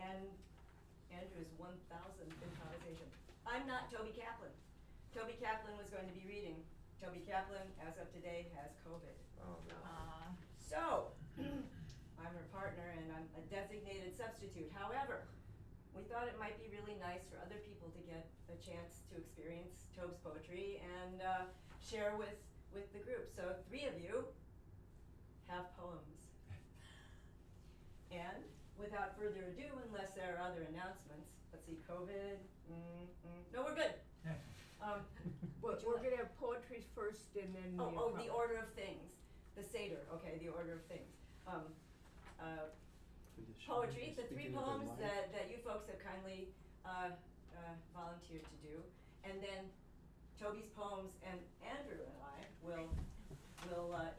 and Andrew's 1,000th improvisation. I'm not Tobey Kaplan. Tobey Kaplan was going to be reading. Tobey Kaplan, as of today, has COVID. Oh, no. So, I'm her partner and I'm a designated substitute. However, we thought it might be really nice for other people to get a chance to experience Tobe's poetry and share with the group. So 3 of you have poems. And without further ado, unless there are other announcements, let's see, COVID, no, we're good. Well, we're gonna have poetry first and then the The order of things, the Seder, okay, the order of things. Poetry, the 3 poems that you folks have kindly volunteered to do, and then Tobey's poems and Andrew and I will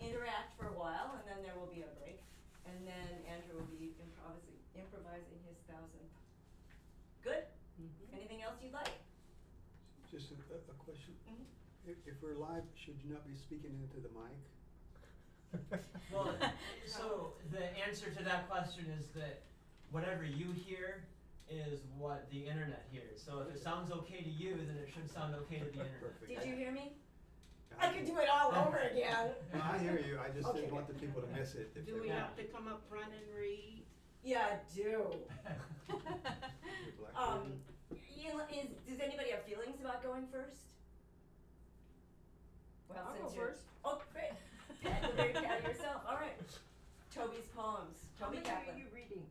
interact for a while, and then there will be a break, and then Andrew will be improvising his 1,000th. Good? Mm-hmm. Anything else you'd like? Just a question. Mhm. If we're live, should you not be speaking into the mic? Well, so the answer to that question is that whatever you hear is what the internet hears. So if it sounds okay to you, then it should sound okay to the internet. Perfect. Did you hear me? I could do it all over again. No, I hear you, I just Okay. didn't want the people to miss it. if Do they we want. have to come up front and read? Yeah, I do. Your Blackberry. Does anybody have feelings about going first? Well, I'll since go you're- first. Oh, great. Pat, you're very proud of yourself. All right. Toby's poems. How Tobey many are Kaplan. you reading?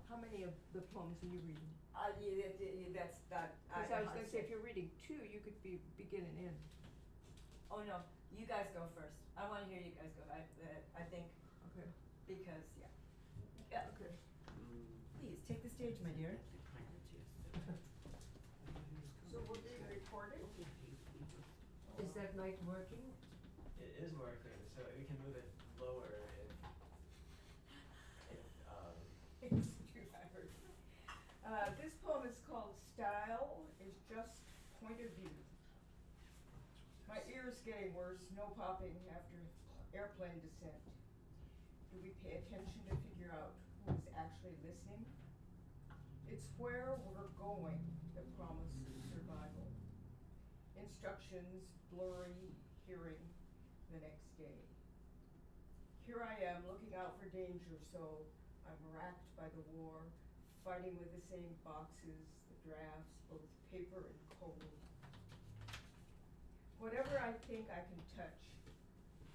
How many of the poems are you reading? That's that. Because I was gonna say, if you're reading 2, you could be begin and end. Oh no, you guys go first. I want to hear you guys go. I think Okay, because yeah. okay. Please take the stage, my dear. So we're being recorded? Is that mic working? It is working, so we can move it lower if It's too hard. This poem is called Style is Just Point of View. My ear's getting worse, no popping after airplane descent. Do we pay attention to figure out who is actually listening? It's where we're going that promises survival. Instructions blurry, hearing the next day. Here I am looking out for danger, so I'm racked by the war, fighting with the same boxes, the drafts, both paper and cold. Whatever I think I can touch,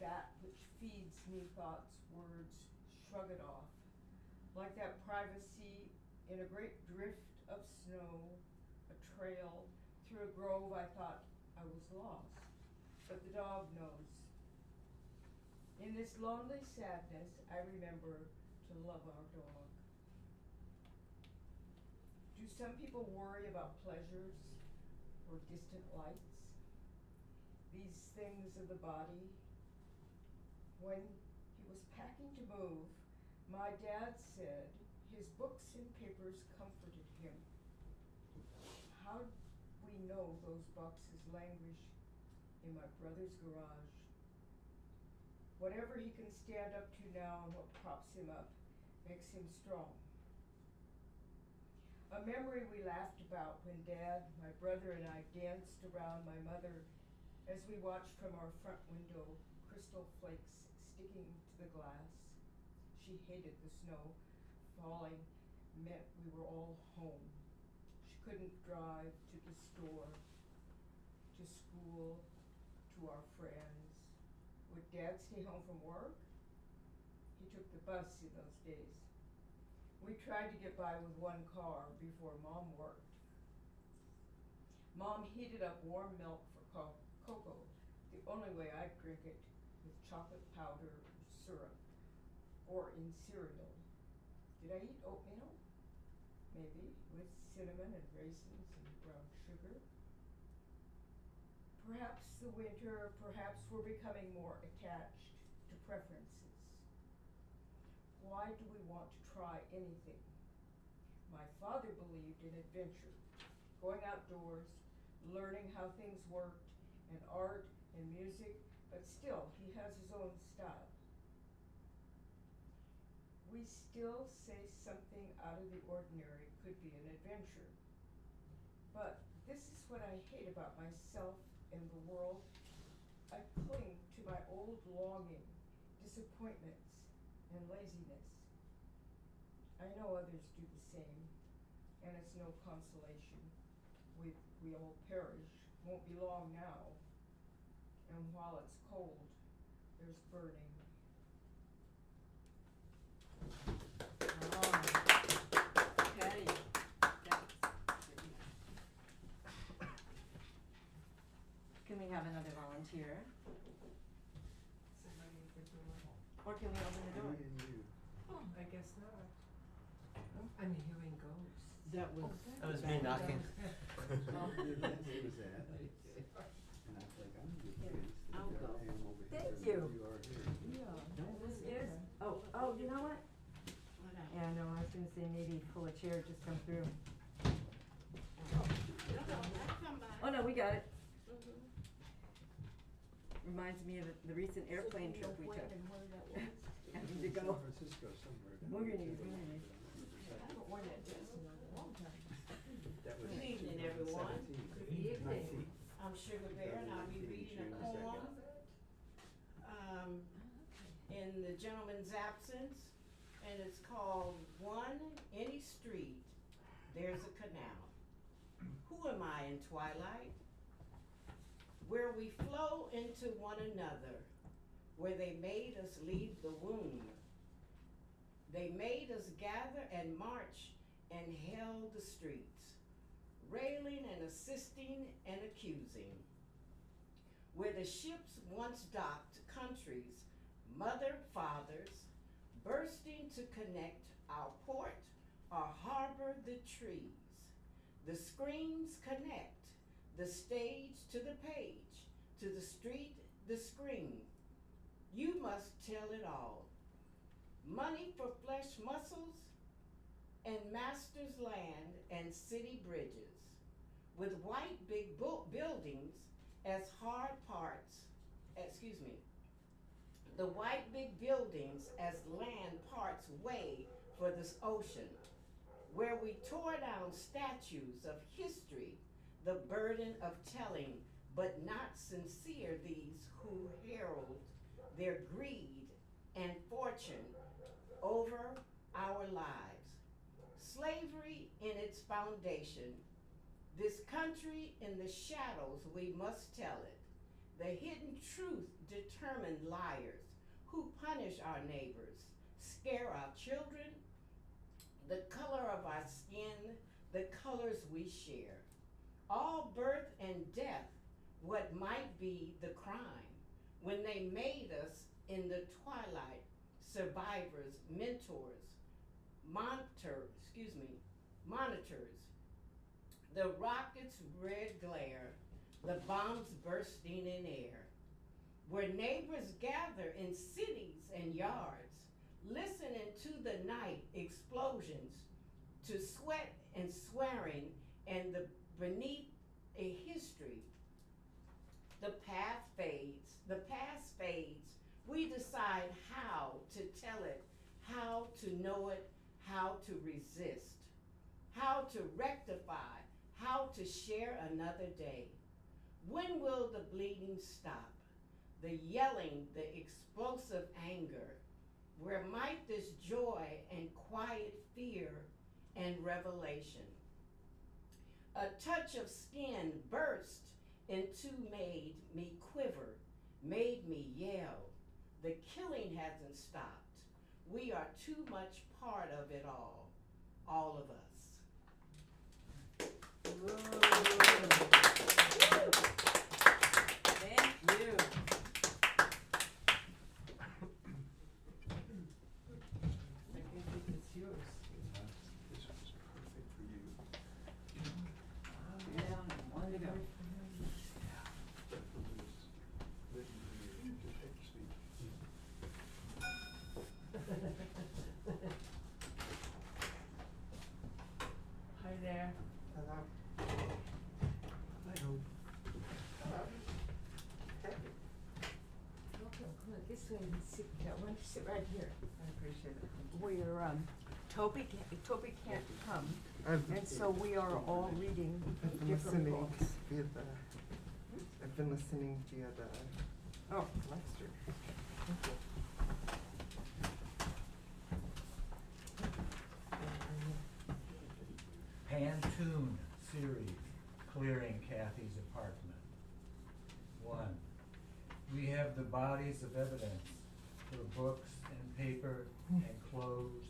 that which feeds me thoughts, words, shrug it off. Like that privacy in a great drift of snow, a trail, through a grove I thought I was lost, but the dog knows. In this lonely sadness, I remember to love our dog. Do some people worry about pleasures or distant lights? These things of the body? When he was packing to move, my dad said his books and papers comforted him. How we know those boxes languish in my brother's garage? Whatever he can stand up to now and what props him up makes him strong. A memory we laughed about when Dad, my brother, and I danced around my mother as we watched from our front window crystal flakes sticking to the glass. She hated the snow. Falling meant we were all home. She couldn't drive to the store, to school, to our friends. Would Dad stay home from work? He took the bus in those days. We tried to get by with one car before Mom worked. Mom heated up warm milk for cocoa, the only way I'd drink it, with chocolate powder or syrup, or in cereal. Did I eat oatmeal? Maybe, with cinnamon and raisins and brown sugar. Perhaps the winter, perhaps we're becoming more attached to preferences. Why do we want to try anything? My father believed in adventure, going outdoors, learning how things worked, and art and music, but still, he has his own style. we still say something out of the ordinary could be an adventure. But this is what I hate about myself and the world. I cling to my old longing, disappointments, and laziness. I know others do the same, and it's no consolation. We all perish, won't be long now. And while it's cold, there's burning. Oh, Patti, that's pretty nice. Can we have another volunteer? Somebody at the door. Or can we open the door? Me and you. Oh, I guess not. I'm hearing ghosts. That was. That was me knocking. It was that. And I was like, I'm gonna give Patti I'll go. I am over here. Thank where you. You are here. Yeah. This is, oh, you know what? What else? Yeah, no, I was gonna say maybe pull a chair, just come through. No, that's somebody. Oh, no, we got it. Mhm. Reminds me of the recent airplane trip we took. Having to San go. Francisco somewhere. Mooney. I haven't worn that dress in a long time. That was Good evening, everyone. 2017. Good evening. 19. I'm Sugar Bear and I'll be reading a poem. In the gentleman's absence, and it's called One Any Street, There's a Canal. Who am I in twilight? Where we flow into one another, where they made us leave the womb. They made us gather and march and held the streets, railing and assisting and accusing. Where the ships once docked countries, mother, fathers, bursting to connect our port or harbor the trees. The screens connect, the stage to the page, to the street, the screen. You must tell it all. Money for flesh muscles and master's land and city bridges, with white big buildings as hard parts, the white big buildings as land parts way for this ocean, where we tore down statues of history, the burden of telling, but not sincere these who herald their greed and fortune over our lives. Slavery in its foundation, this country in the shadows, we must tell it. The hidden truth determined liars who punish our neighbors, scare our children, the color of our skin, the colors we share. All birth and death, what might be the crime, when they made us in the twilight, survivors, mentors, monitors, the rocket's red glare, the bombs bursting in air, where neighbors gather in cities and yards, listening to the night explosions, to sweat and swearing, and beneath a history. The past fades, we decide how to tell it, how to know it, how to resist, how to rectify, how to share another day. When will the bleeding stop? The yelling, the explosive anger, where might this joy and quiet fear and revelation? A touch of skin burst into made me quiver, made me yell. The killing hasn't stopped. We are too much part of it all of us. Thank you. It's yours. This was perfect for you. Yeah, one to go. Definitely was written for you. Just take your seat. Hi there. Hello. Toby can't come, I've and so we are all reading been different listening books. via the. I've been listening via the Oh, lecture. Thank you. Pantoon series, clearing Kathy's apartment. 1. We have the bodies of evidence for books and paper and clothes,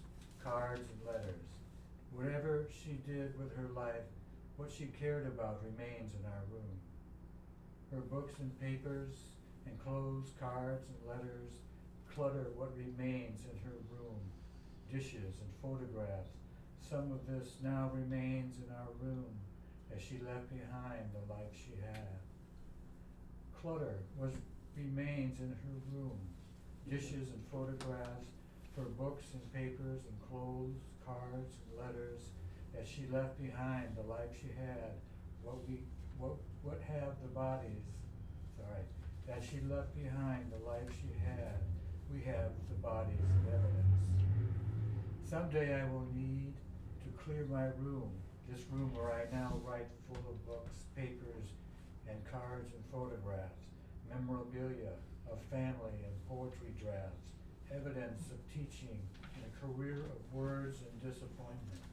cards and letters. Whatever she did with her life, what she cared about remains in our room. Her books and papers and clothes, cards and letters clutter what remains in her room, dishes and photographs. Some of this now remains in our room as she left behind the life she had. Clutter remains in her room, dishes and photographs, for books and papers and clothes, cards and letters, as she left behind the life she had. What have the bodies? As she left behind the life she had, we have the bodies of evidence. Someday I will need to clear my room, this room where I now write, full of books, papers, and cards and photographs, memorabilia of family and poetry drafts, evidence of teaching and a career of words and disappointments.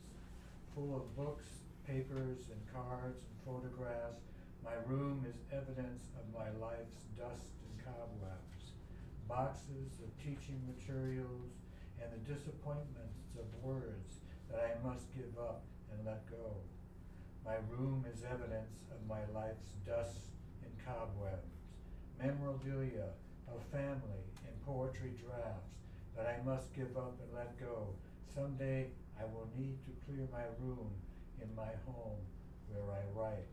Full of books, papers, and cards and photographs, my room is evidence of my life's dust and cobwebs, boxes of teaching materials, and the disappointments of words that I must give up and let go. My room is evidence of my life's dust and cobwebs, memorabilia of family and poetry drafts that I must give up and let go. Someday I will need to clear my room in my home where I write.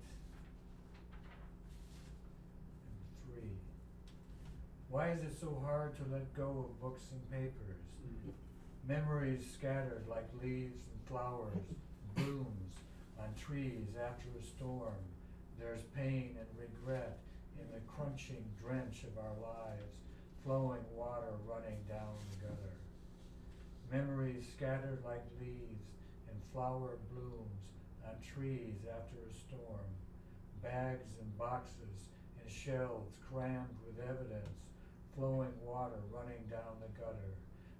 And 3. Why is it so hard to let go of books and papers? Memories scattered like leaves and flowers, blooms on trees after a storm. There's pain and regret in the crunching drench of our lives, flowing water running down the gutter. Memories scattered like leaves and flower blooms on trees after a storm. Bags and boxes and shelves crammed with evidence, flowing water running down the gutter.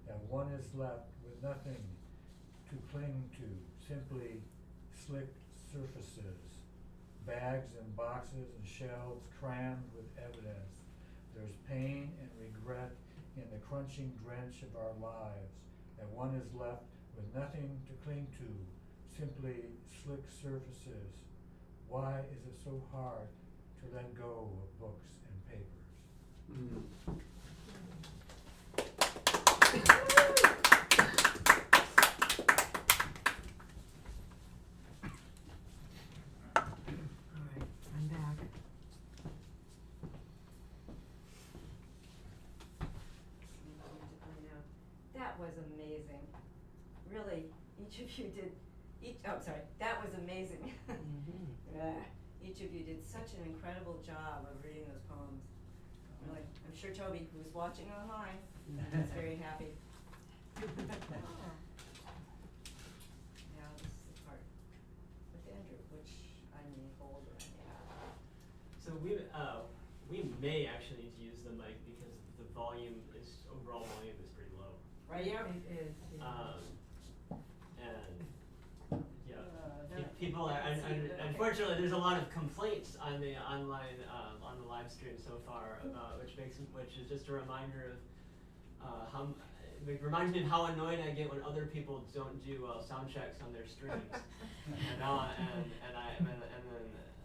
That one is left with nothing to cling to, simply slick surfaces. Bags and boxes and shelves crammed with evidence. There's pain and regret in the crunching drench of our lives. That one is left with nothing to cling to, simply slick surfaces. Why is it so hard to let go of books and papers? alright, I'm back. That was amazing. Really, each of you did, that was amazing. Each of you did such an incredible job of reading those poems. Really, I'm sure Tobey, who's watching online, is very happy. Now this is the part with Andrew, which I may hold or I may not. So we may actually need to use the mic because the overall volume is pretty low. Right here? It is, yeah. And yeah, no, people are, I can see it, okay. unfortunately, there's a lot of complaints on the online, on the live stream so far about, which is just a reminder of, it reminds me of how annoyed I get when other people don't do sound checks on their streams. and then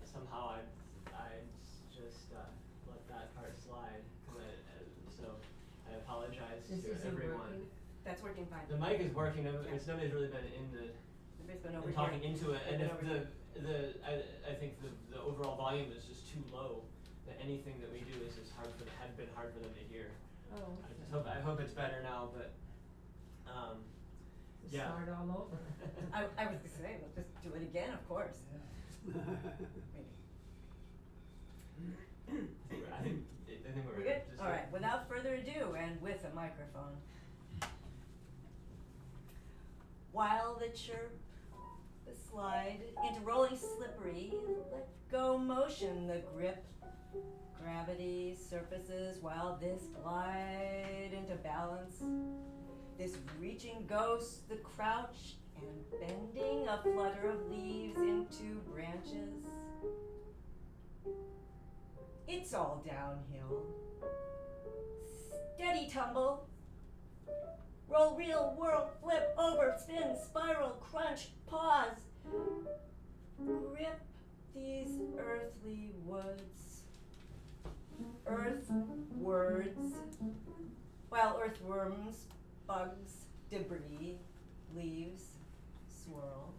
somehow I just let that part slide. So I apologize to everyone. That's working fine. The mic is working. Nobody's really been in Nobody's been over and here. talking into it. And Been if over here. I think the overall volume is just too low. That anything that we do is just had been hard for them to hear. Oh. I hope it's better now, but yeah. Start all over. I was gonna say, let's just do it again, of course. Maybe. I think we're We good? just All right, without further ado, and with a microphone. while the chirp, the slide, into rolling slippery, let go motion, the grip, gravity surfaces while this glide into balance, this reaching ghost, the crouch and bending, a flutter of leaves into branches. It's all downhill. Steady tumble. Roll, reel, whirl, flip, over, spin, spiral, crunch, pause. Grip these earthly woods. Earth words, while earthworms, bugs, debris, leaves swirl.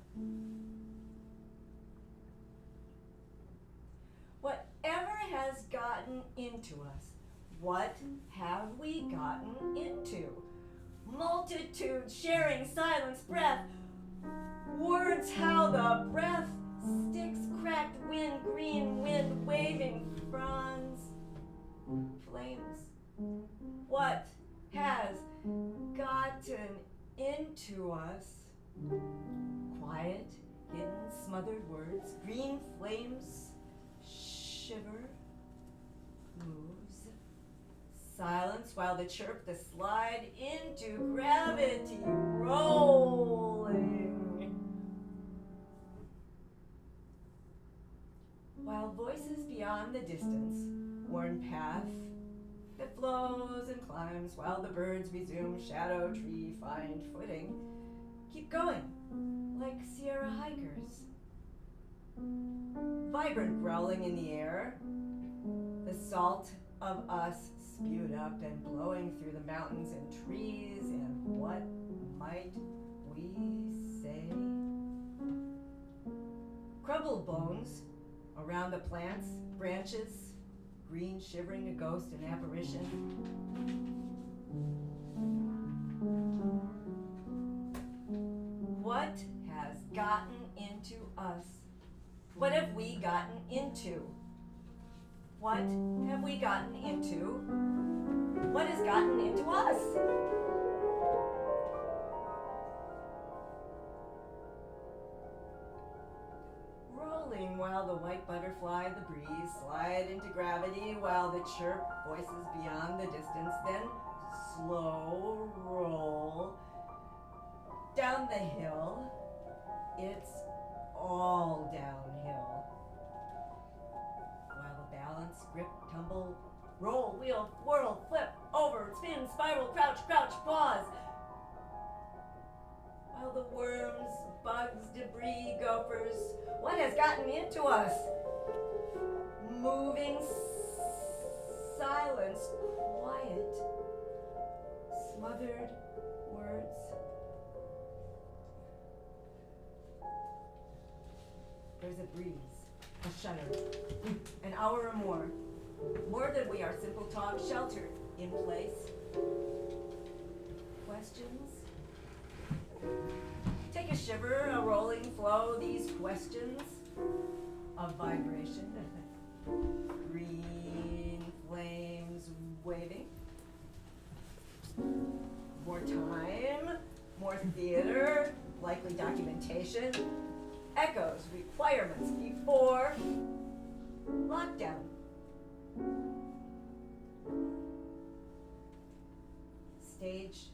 Whatever has gotten into us, what have we gotten into? Multitudes sharing silence, breath. Words how the breath sticks, cracked wind, green wind, waving fronds, flames. What has gotten into us? Quiet, hidden, smothered words, green flames shiver, moves. Silence while the chirp, the slide into gravity, rolling. While voices beyond the distance warn path that flows and climbs, while the birds resume shadow tree, find footing. Keep going, like Sierra hikers. Vibrant growling in the air, the salt of us spewed up and blowing through the mountains and trees, and what might we say? Crumbled bones around the plants, branches, green shivering a ghost, an apparition. What has gotten into us? What have we gotten into? What have we gotten into? What has gotten into us? Rolling while the white butterfly, the breeze, slide into gravity, while the chirp voices beyond the distance, then slow roll down the hill. It's all downhill. While the balance, grip, tumble, roll, wheel, whirl, flip, over, spin, spiral, crouch, crouch, pause. While the worms, bugs, debris, gophers, what has gotten into us? Moving silence, quiet, smothered words. There's a breeze, a shudder, an hour or more than we are simple talk, sheltered in place. Questions? Take a shiver, a rolling flow, these questions of vibration. Green flames waving. More time, more theater, likely documentation. Echoes, requirements before lockdown. Stage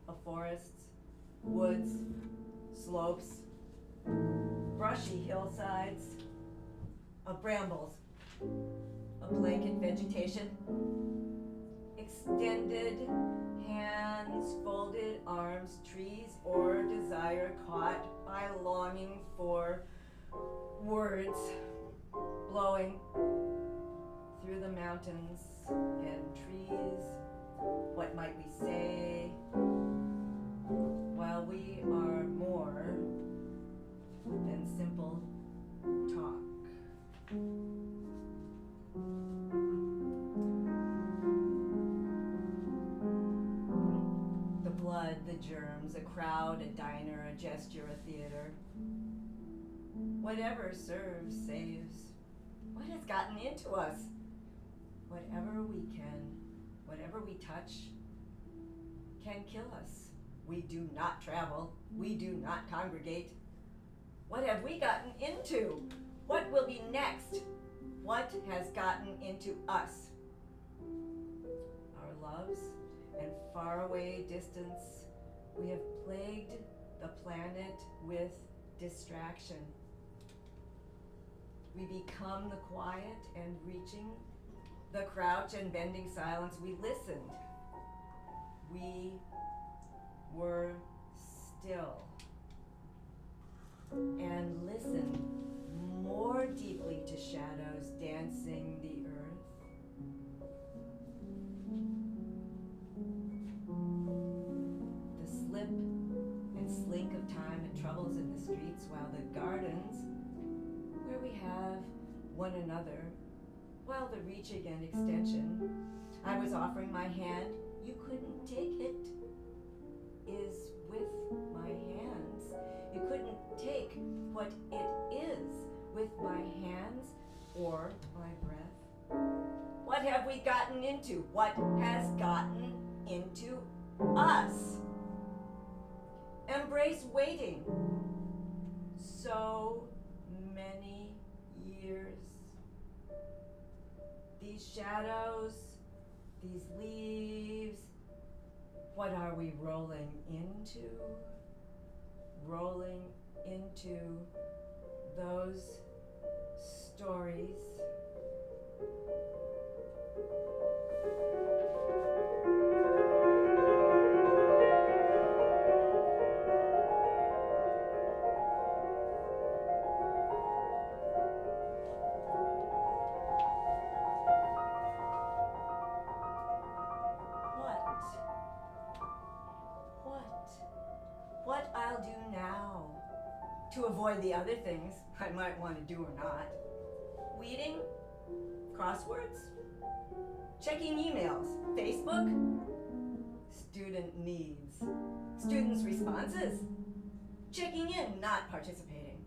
of forests, woods, slopes, brushy hillsides, of brambles, a blanket vegetation, extended hands, folded arms, trees or desire caught by longing for words blowing through the mountains and trees. What might we say while we are more than simple talk? The blood, the germs, a crowd, a diner, a gesture, a theater. Whatever serves, saves. What has gotten into us? Whatever we can, whatever we touch, can kill us, We do not travel. We do not congregate. What have we gotten into? What will be next? What has gotten into us? Our loves and faraway distance, we have plagued the planet with distraction. We become the quiet and reaching, the crouch and bending silence. We listened. We were still and listened more deeply to shadows dancing the earth. The slip and slink of time and troubles in the streets, while the gardens, where we have one another, while the reaching and extension, I was offering my hand, you couldn't take it, is with my hands. You couldn't take what it is with my hands or my breath. What have we gotten into? What has gotten into us? Embrace waiting. So many years. These shadows, these leaves, what are we rolling into? Rolling into those stories. What I'll do now to avoid the other things I might want to do or not. Weeding, crosswords, checking emails, Facebook, student needs, students' responses, checking in, not participating,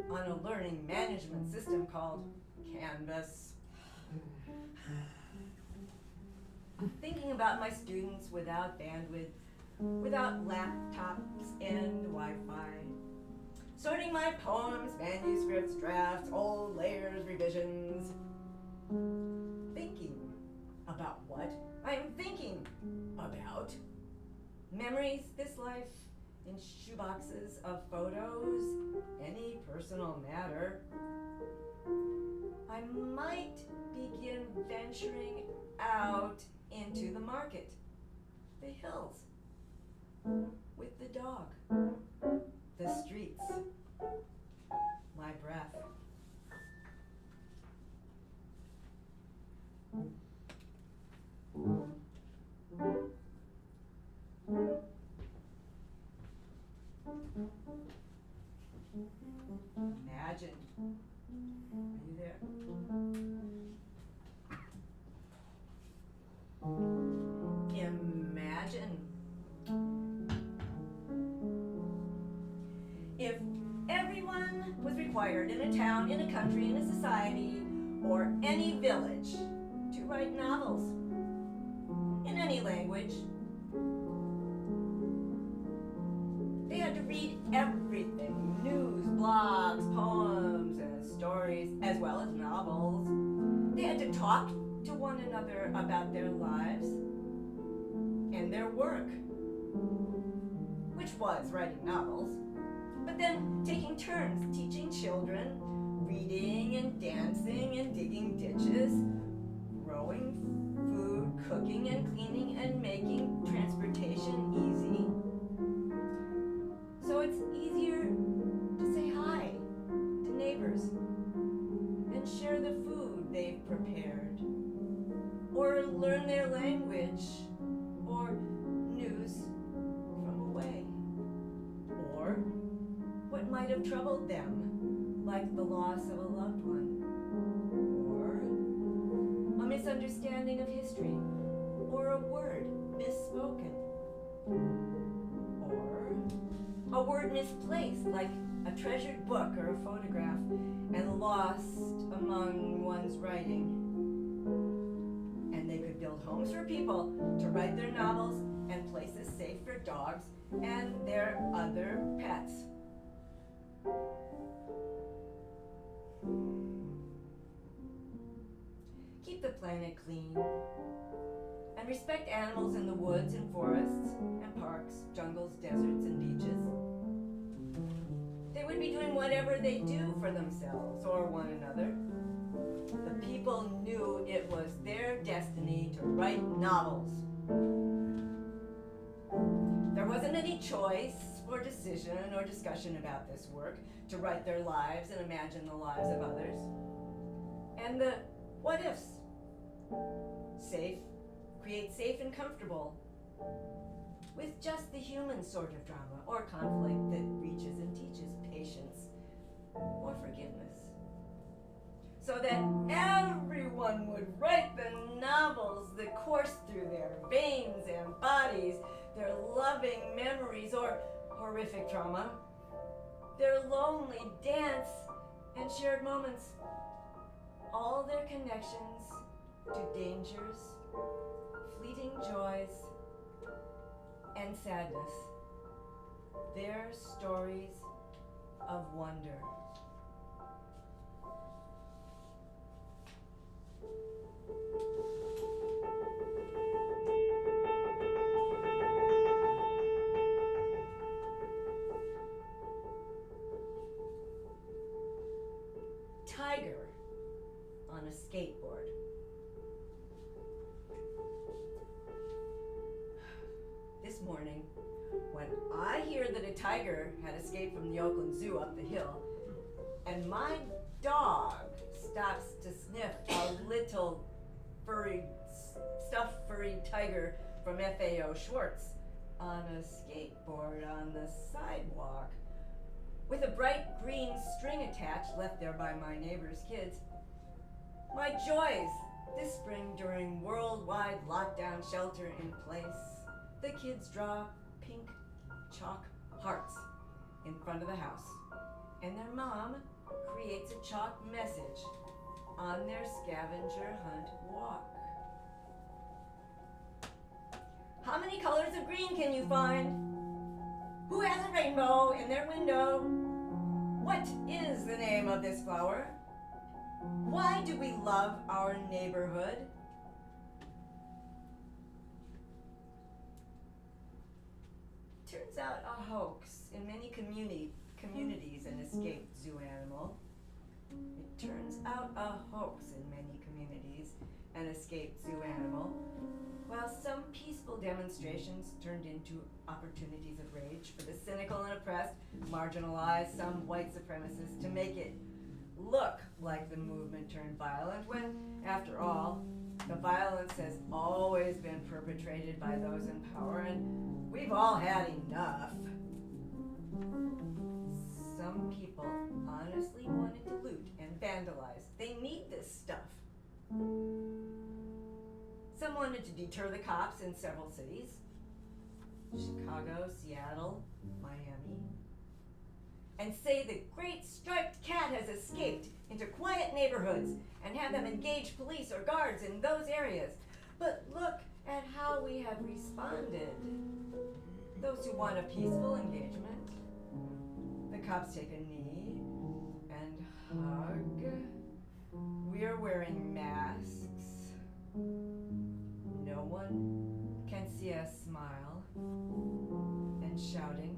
on a learning management system called Canvas. Thinking about my students without bandwidth, without laptops and Wi-Fi. Sorting my poems, manuscripts, drafts, old layers, revisions. Thinking about what I'm thinking about. Memories, this life, in shoeboxes of photos, any personal matter. I might begin venturing out into the market, the hills, with the dog, the streets, my breath. Imagine. Are you there? Imagine. If everyone was required in a town, in a country, in a society, or any village to write novels in any language, they had to read everything, news, blogs, poems, and stories, as well as novels. They had to talk to one another about their lives and their work, which was writing novels, but then taking turns teaching children, reading and dancing and digging ditches, growing food, cooking and cleaning and making transportation easy. So it's easier to say hi to neighbors and share the food they've prepared, or learn their language, or news from away, or what might have troubled them, like the loss of a loved one, or a misunderstanding of history, or a word misspoken, or a word misplaced, like a treasured book or a photograph, and lost among one's writing. And they could build homes for people to write their novels, and places safe for dogs and their other pets. Keep the planet clean and respect animals in the woods and forests and parks, jungles, deserts, and beaches. They would be doing whatever they do for themselves or one another. The people knew it was their destiny to write novels. There wasn't any choice or decision or discussion about this work, to write their lives and imagine the lives of others. And the what ifs. Safe, create safe and comfortable, with just the human sort of drama or conflict that reaches and teaches patience or forgiveness. So that everyone would write the novels that course through their veins and bodies, their loving memories or horrific trauma, their lonely dance and shared moments, all their connections to dangers, fleeting joys, and sadness, their stories of wonder. Tiger on a skateboard. This morning, when I hear that a tiger had escaped from the Oakland Zoo up the hill, and my dog stops to sniff a little stuffed furry tiger from FAO Schwartz on a skateboard on the sidewalk, with a bright green string attached left there by my neighbor's kids. My joys this spring during worldwide lockdown shelter in place. The kids draw pink chalk hearts in front of the house, and their mom creates a chalk message on their scavenger hunt walk. How many colors of green can you find? Who has a rainbow in their window? What is the name of this flower? Why do we love our neighborhood? Turns out a hoax in many communities an escaped zoo animal. It turns out a hoax in many communities an escaped zoo animal, while some peaceful demonstrations turned into opportunities of rage for the cynical and oppressed, marginalized, some white supremacists to make it look like the movement turned violent, when, after all, the violence has always been perpetrated by those in power, and we've all had enough. Some people honestly wanted to loot and vandalize. They need this stuff. Some wanted to deter the cops in several cities: Chicago, Seattle, Miami, and say the great striped cat has escaped into quiet neighborhoods and have them engage police or guards in those areas. But look at how we have responded. Those who want a peaceful engagement, the cops take a knee and hug. We're wearing masks. No one can see us smile and shouting.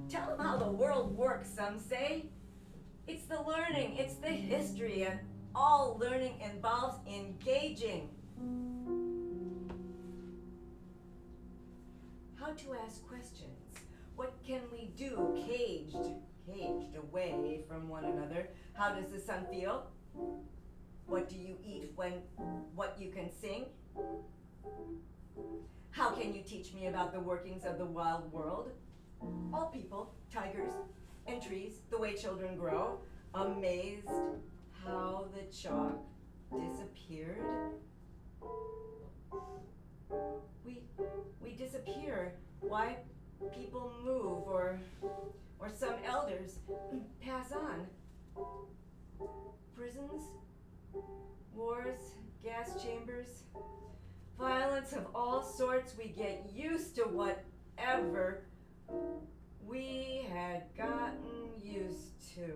Tell them how the world works, some say. It's the learning, it's the history, and all learning involves engaging. How to ask questions. What can we do caged away from one another? How does the sun feel? What do you eat when what you can sing? How can you teach me about the workings of the wild world? All people, tigers, and trees, the way children grow, amazed how the chalk disappeared. We disappear. Why people move, or some elders pass on. Prisons, wars, gas chambers, violence of all sorts. We get used to whatever we had gotten used to.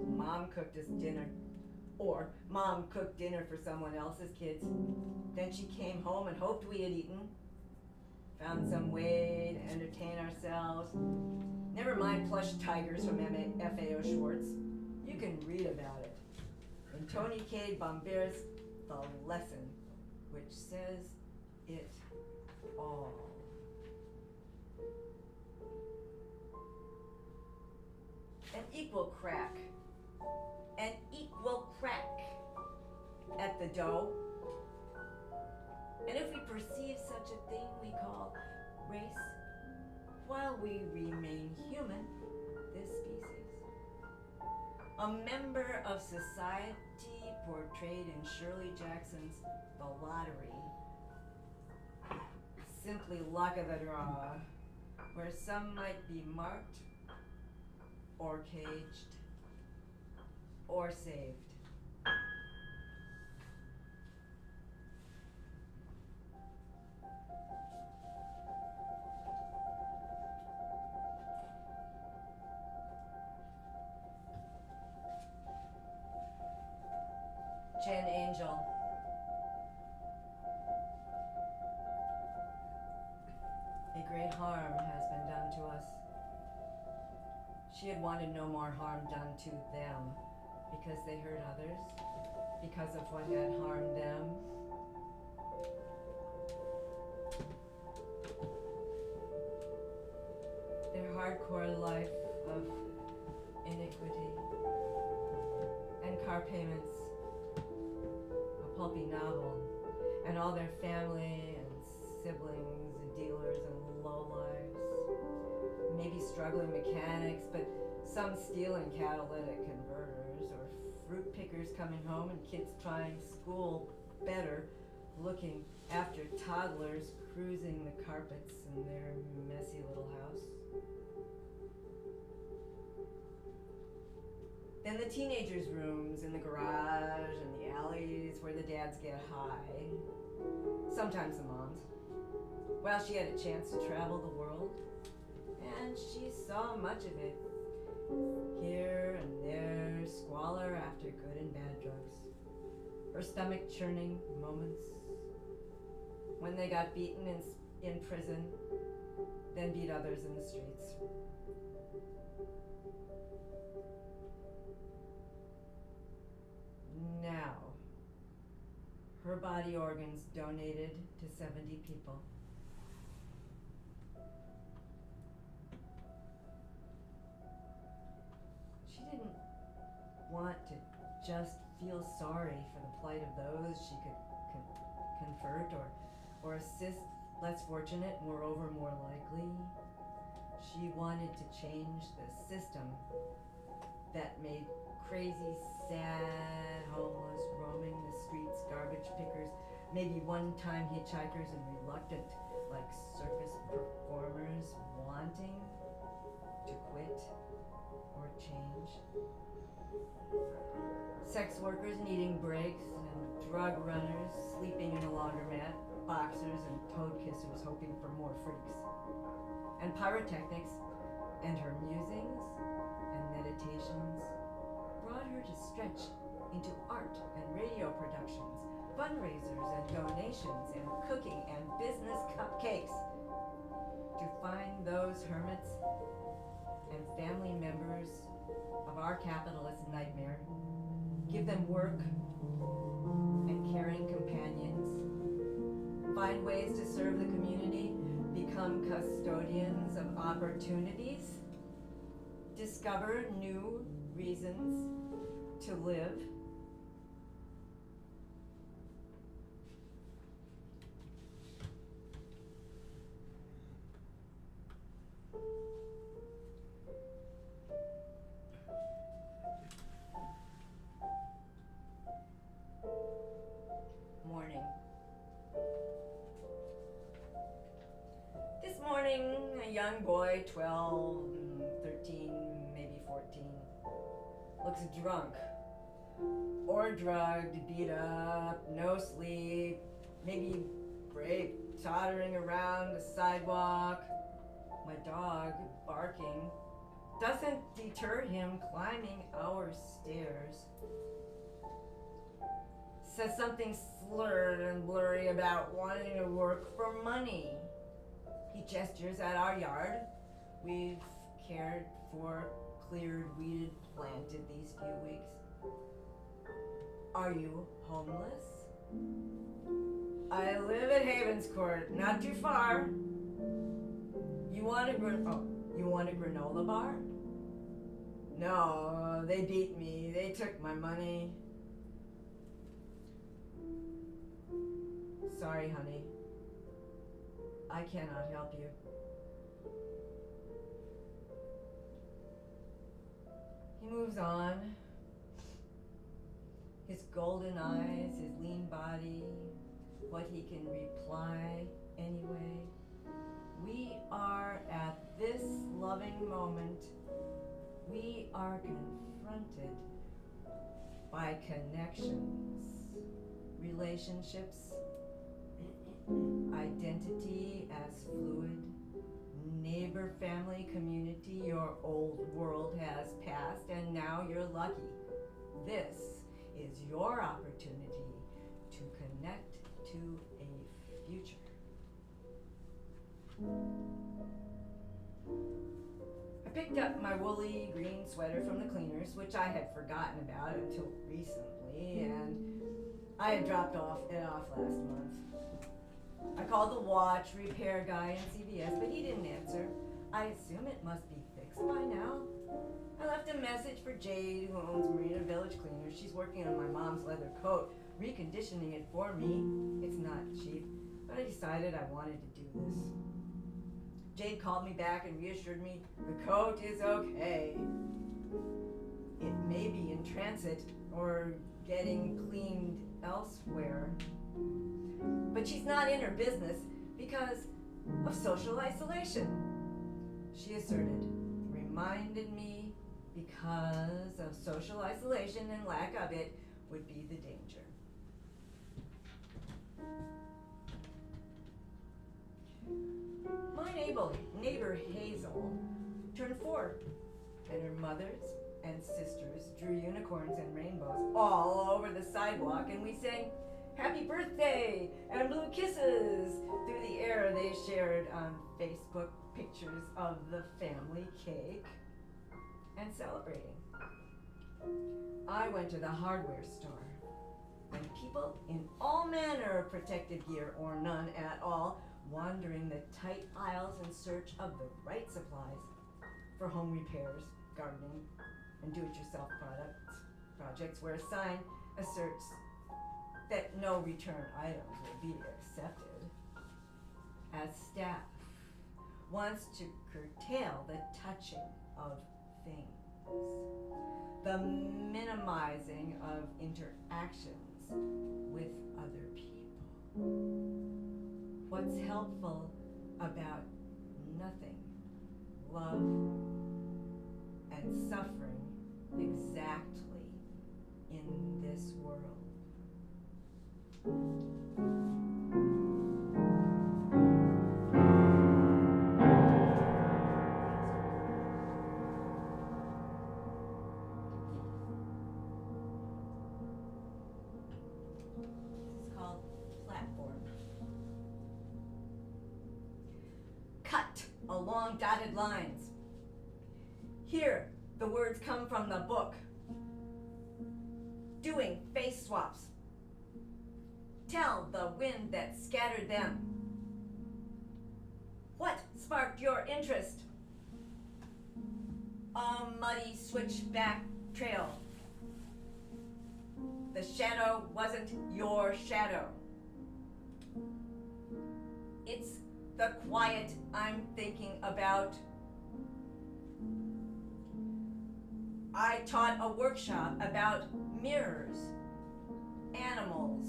Mom cooked us dinner, or Mom cooked dinner for someone else's kids. Then she came home and hoped we had eaten. Found some way to entertain ourselves. Never mind plush tigers from FAO Schwartz. You can read about it in Tony K. Bombear's The Lesson, which says it all. An equal crack at the dough. And if we perceive such a thing we call race, while we remain human, this species, a member of society portrayed in Shirley Jackson's The Lottery, simply luck of the draw, where some might be marked or caged or saved. Jen Angel. A great harm has been done to us. She had wanted no more harm done to them because they hurt others, because of what had harmed them. Their hardcore life of iniquity and car payments, a pulpy novel, and all their family and siblings and dealers and lowlifes, maybe struggling mechanics, but some stealing catalytic converters, or fruit pickers coming home and kids trying school better, looking after toddlers cruising the carpets in their messy little house. Then the teenagers' rooms in the garage and the alleys where the dads get high. Sometimes the moms. Well, she had a chance to travel the world, and she saw much of it. Here and there, squalor after good and bad drugs. Her stomach churning moments. When they got beaten in prison, then beat others in the streets. Now, her body organs donated to 70 people. She didn't want to just feel sorry for the plight of those she could convert or assist less fortunate, moreover more likely. She wanted to change the system that made crazy, sad, homeless, roaming the streets, garbage pickers, maybe one-time hitchhikers and reluctant, like circus performers, wanting to quit or change. Sex workers needing breaks, and drug runners sleeping in a laundromat, boxers and toad kissers hoping for more freaks. And pyrotechnics and her musings and meditations brought her to stretch into art and radio productions, fundraisers and donations, and cooking and business cupcakes, to find those hermits and family members of our capitalist nightmare, give them work and caring companions, find ways to serve the community, become custodians of opportunities, discover new reasons to live. Morning. This morning, a young boy, 12, 13, looks drunk. Or drugged, beat up, no sleep, maybe raped, tottering around the sidewalk. My dog, barking, doesn't deter him climbing our stairs. Says something slurred and blurry about wanting to work for money. He gestures at our yard. We've cared for, cleared, weeded, planted these few weeks. Are you homeless? I live at Havens Court, not too far. You want a granola bar? No, they beat me. They took my money. Sorry, honey. I cannot help you. He moves on. His golden eyes, his lean body, what he can reply anyway. We are at this loving moment. We are confronted by connections, relationships, identity as fluid, neighbor, family, community. Your old world has passed and now you're lucky. This is your opportunity to connect to a future. I picked up my woolly green sweater from the cleaners, which I had forgotten about until recently, and I had dropped it off last month. I called the watch repair guy in CVS, but he didn't answer. I assume it must be fixed by now. I left a message for Jade, who owns Marina Village Cleaners. She's working on my mom's leather coat, reconditioning it for me. It's not cheap, but I decided I wanted to do this. Jade called me back and reassured me the coat is okay. It may be in transit or getting cleaned elsewhere. But she's not in her business because of social isolation. She asserted, reminded me because of social isolation and lack of it would be the danger. My neighbor Hazel turned 4, and her mothers and sisters drew unicorns and rainbows all over the sidewalk, and we sang happy birthday and blew kisses through the air. They shared on Facebook pictures of the family cake and celebrating. I went to the hardware store, and people in all manner of protective gear, or none at all, wandering the tight aisles in search of the right supplies for home repairs, gardening, and do-it-yourself projects where a sign asserts that no return items will be accepted. As staff wants to curtail the touching of things, the minimizing of interactions with other people. What's helpful about nothing, love and suffering exactly in this world. This is called Platform. Cut along dotted lines. Here, the words come from the book. Doing face swaps. Tell the wind that scattered them. What sparked your interest? A muddy switchback trail. The shadow wasn't your shadow. It's the quiet I'm thinking about. I taught a workshop about mirrors, animals.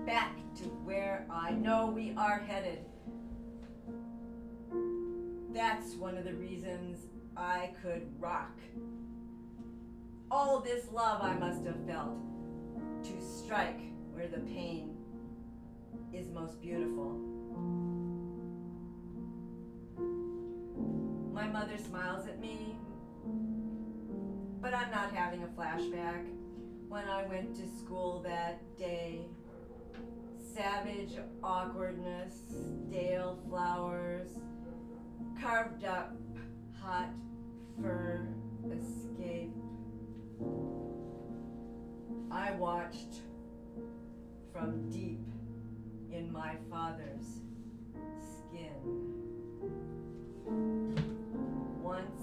Back to where I know we are headed. That that's one of the reasons I could rock. All this love I must have felt to strike where the pain is most beautiful. My mother smiles at me, but I'm not having a flashback. When I went to school that day, savage awkwardness, stale flowers, carved up hot fur escape. I watched from deep in my father's skin. Once,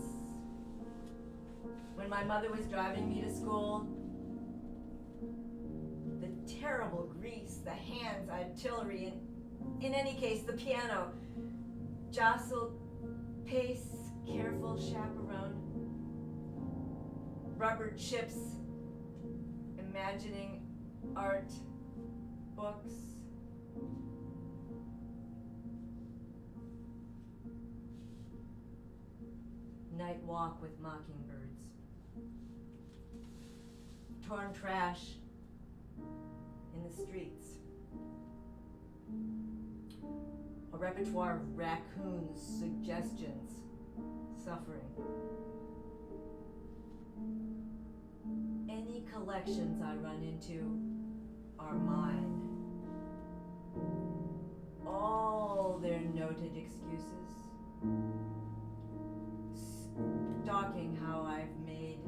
when my mother was driving me to school, the terrible grease, the hands, artillery, in any case, the piano, jostled pace, careful chaperone, rubber chips, imagining art, books. Night walk with mockingbirds. Torn trash in the streets. A repertoire of raccoons, suggestions, suffering. Any collections I run into are mine. All their noted excuses. Stalking how I've made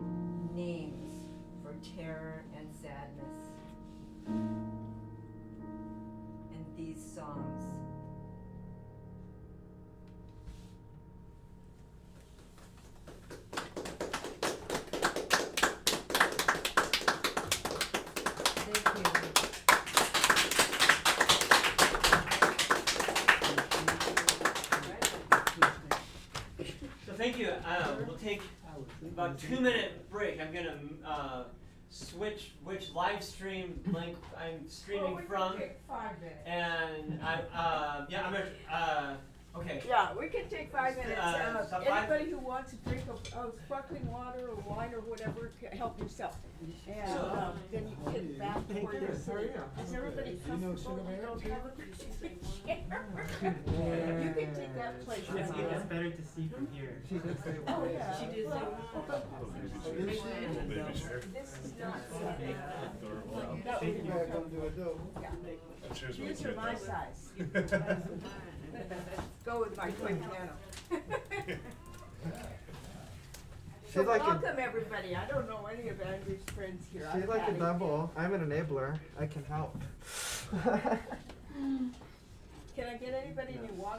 names for terror and sadness. And these songs. Thank you. We'll take about a 2-minute break. I'm gonna switch which live stream link I'm streaming from. We can take 5 minutes. And I'm gonna okay. Yeah, we can take 5 minutes. So Anybody who wants a drink of sparkling water or wine or whatever, help yourself. And So- then you get back where you're sitting. Is everybody comfortable? You don't have a chair. You can take that place. It's better to see from here. She did say Oh, one. yeah. She did say This is not. You That would be guys don't do it though. Yeah. These are my size. Go with my toy piano. So She's like a, welcome everybody. I don't know any of Andrew's friends here. she's I'm like a Patti. double. I'm an enabler. I can help. Can I get anybody any water?